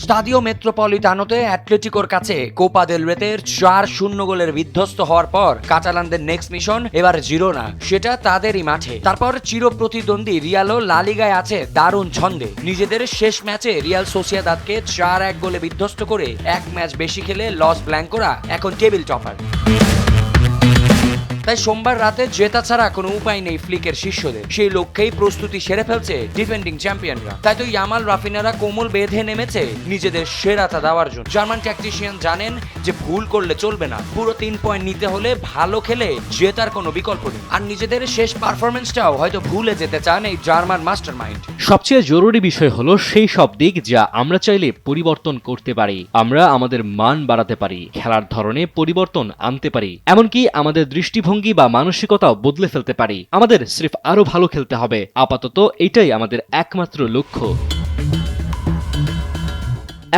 স্টাদিও মেট্রোপলিটানোতে অ্যাটলেটিকোর কাছে Copa del রেতের 4-0 গোলের বিধ্বস্ত হওয়ার পর কাতালানদের নেক্সট মিশন এবার জিরোনা, সেটা তাদেরই মাঠে। তারপর চিরপ্রতিদ্বন্দ্বী রিয়ালও লা লিগায় আছে দারুণ ছন্দে। নিজেদের শেষ ম্যাচে রিয়াল সোসিয়েদাদকে 4-1 গোলে বিধ্বস্ত করে এক ম্যাচ বেশি খেলে লস ব্ল্যাঙ্কোরা এখন টেবিল টপার। তাই সোমবার রাতে জেতা ছাড়া কোনো উপায় নেই ফ্লিকের শিষ্যদের। সেই লক্ষ্যেই প্রস্তুতি সেরে ফেলছে ডিফেন্ডিং চ্যাম্পিয়নরা। তাই তো ইয়ামাল রাফিনারা কোমল বেঁধে নেমেছে নিজেদের সেরাটা দেওয়ার জন্য। জার্মান ট্যাকটিশিয়ান জানেন যে ভুল করলে চলবে না, পুরো 3 পয়েন্ট নিতে হলে ভালো খেলে জেতার কোনো বিকল্প নেই। আর নিজেদের শেষ পারফরমেন্সটাও হয়তো ভুলে যেতে চান এই জার্মান মাস্টার মাইন্ড। সবচেয়ে জরুরি বিষয় হলো সেই সব দিক যা আমরা চাইলে পরিবর্তন করতে পারি। আমরা আমাদের মান বাড়াতে পারি, খেলার ধরনে পরিবর্তন আনতে পারি, এমনকি আমাদের দৃষ্টিভঙ্গি বা মানসিকতাও বদলে ফেলতে পারি। আমাদের সির্ফ আরো ভালো খেলতে হবে। আপাতত এটাই আমাদের একমাত্র লক্ষ্য।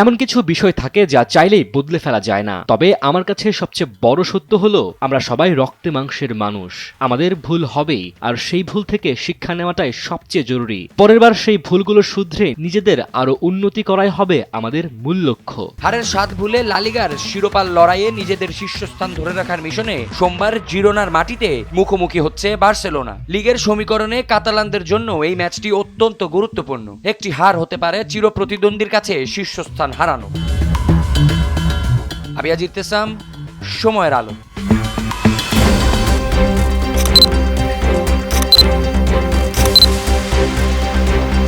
এমন কিছু বিষয় থাকে যা চাইলেই বদলে ফেলা যায় না, তবে আমার কাছে সবচেয়ে বড় সত্য হলো আমরা সবাই রক্তে মাংসের মানুষ। আমাদের ভুল হবেই, আর সেই ভুল থেকে শিক্ষা নেওয়াটাই সবচেয়ে জরুরি। পরের বার সেই ভুলগুলো শুধরে নিজেদের আরো উন্নতি করাই হবে আমাদের মূল লক্ষ্য। হারের স্বাদ ভুলে লা লিগার শিরোপার লড়াইয়ে নিজেদের শীর্ষস্থান ধরে রাখার মিশনে সোমবার জিরোনার মাটিতে মুখোমুখি হচ্ছে বার্সেলোনা। লিগের সমীকরণে কাতালানদের জন্য এই ম্যাচটি অত্যন্ত গুরুত্বপূর্ণ। একটি হার হতে পারে চিরপ্রতিদ্বন্দ্বীর কাছে শীর্ষস্থান হারানো। আমি আজিজ ইহতেসাম, সময়ের আলো।